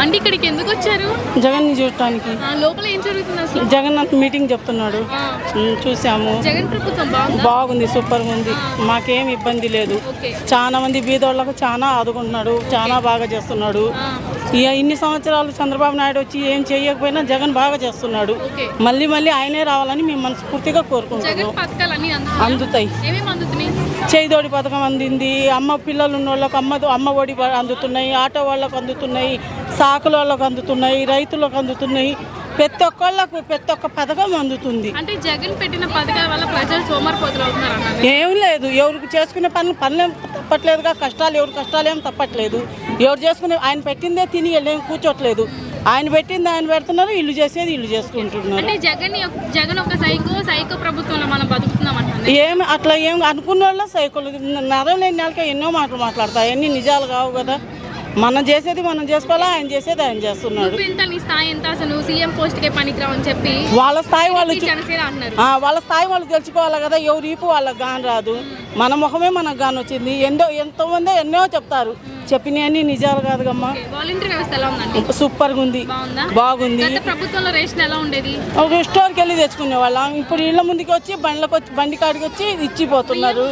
అంటే ఇక్కడికి ఎందుకు వచ్చారు? జగన్ ని చూడటానికి. లోపల ఏం జరుగుతుంది అసలు? జగన్నాథ్ మీటింగ్ చెప్తున్నాడు, చూసాము. జగన్ ప్రభుత్వం బాగుంది, సూపర్ గా ఉంది, మాకేం ఇబ్బంది లేదు. చాలా మంది బీదోళ్ళకు చాలా ఆదుకుంటున్నాడు, చాలా బాగా చేస్తున్నాడు. ఇన్ని సంవత్సరాలు చంద్రబాబు నాయుడు వచ్చి ఏం చేయకపోయినా జగన్ బాగా చేస్తున్నాడు. మళ్ళీ మళ్ళీ ఆయనే రావాలని మేము మనస్ఫూర్తిగా కోరుకుంటున్నాం. అందుతాయి. చేదోడి పథకం అందింది, అమ్మ పిల్లలు ఉన్న వాళ్ళకు అమ్మ ఒడి అందుతున్నాయి, ఆటో వాళ్ళకు అందుతున్నాయి, సాకుల వాళ్ళకు అందుతున్నాయి, రైతులకు అందుతున్నాయి. ప్రతి ఒక్క పథకం అందుతుంది. అంటే జగన్ పెట్టిన పథకాల వల్ల ప్రజలు సోమరిపోతులు అవుతున్నారు. ఏం లేదు, ఎవరికి చేసుకునే పనులేం తప్పట్లేదుగా, ఎవరి కష్టాలు ఏం తప్పట్లేదు. ఎవరు చేసుకునే ఆయన పెట్టిందే తిని ఏం కూర్చోట్లేదు. ఆయన పెట్టింది ఆయన పెడుతున్నారు, ఇల్లు చేసేది ఇల్లు చేసుకుంటున్నారు. అంటే జగన్ ఒక సైకో ప్రభుత్వంలో మనం బతుకుతున్నాం అంటున్నారు. అట్లా ఏం అనుకున్న వాళ్ళ సైకోలు నరలేని నెలకి ఎన్నో మాటలు మాట్లాడతాయి, అన్ని నిజాలు కావు కదా. మనం చేసేది మనం చేసుకోవాలా, ఆయన చేసేది ఆయన చేస్తున్నాడు. వాళ్ళ స్థాయి వాళ్ళు తెలుసుకోవాలి కదా. ఎవరు ఈపు వాళ్ళకి గాని రాదు, మన ముఖమే మనకు గాని వచ్చింది. ఎంతోమంది ఎన్నో చెప్తారు, చెప్పినవన్నీ నిజాలు కాదుగమ్మా. సూపర్ గా ఉంది, బాగుంది. ఒక స్టోర్కి వెళ్ళి తెచ్చుకునే వాళ్ళం, ఇప్పుడు ఇళ్ళ ముందుకి వచ్చి బండి కాడికి వచ్చి ఇచ్చిపోతున్నారు.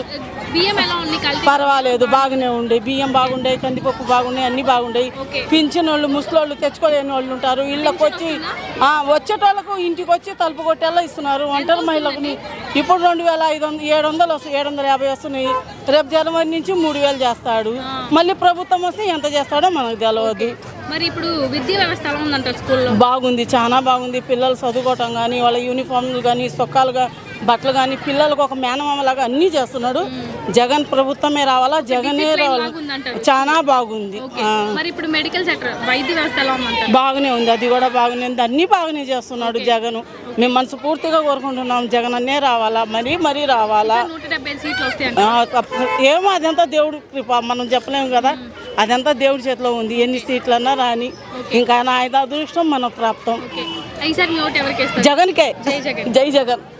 పర్వాలేదు, బాగానే ఉండే బియ్యం బాగుండే, కందిపప్పు బాగుండే, అన్ని బాగుండేవి. పింఛన్ వాళ్ళు ముసలోళ్ళు తెచ్చుకోలేని వాళ్ళు ఉంటారు, ఇళ్ళకి వచ్చి వచ్చేటోళ్ళకు ఇంటికి వచ్చి తలుపు కొట్టేలా ఇస్తున్నారు. ఒంటరి మహిళలకు ఇప్పుడు 750 వస్తున్నాయి. రేపు జనవరి నుంచి 3000 చేస్తాడు. మళ్ళీ ప్రభుత్వం వస్తే ఎంత చేస్తాడో మనకు తెలియదు. మరి ఇప్పుడు విద్యా వ్యవస్థ ఎలా ఉందంటారు? స్కూల్లో బాగుంది, చాలా బాగుంది. పిల్లలు చదువుకోవటం కానీ, వాళ్ళ యూనిఫామ్లు కానీ, సొక్కాలుగా బట్టలు కానీ, పిల్లలకు ఒక మేనమామలాగా అన్నీ చేస్తున్నాడు. జగన్ ప్రభుత్వమే రావాలా, జగనే రావాలి. చాలా బాగుంది. మరి ఇప్పుడు మెడికల్ సెక్టర్ వైద్య వ్యవస్థ ఎలా ఉందంటారు? బాగానే ఉంది, అది కూడా బాగానే ఉంది. అన్ని బాగానే చేస్తున్నాడు జగన్. మేము మనస్ఫూర్తిగా కోరుకుంటున్నాం జగన్ అన్నే రావాలా, మరీ రావాలా. 170 సీట్లు వస్తాయి. ఏమో అదంతా దేవుడు కృప, మనం చెప్పలేము కదా. అదంతా దేవుడి చేతిలో ఉంది. ఎన్ని సీట్లన్నా రాని, ఇంకా నా అదృష్టం మన ప్రాప్తం. జగన్కే. జై జగన్.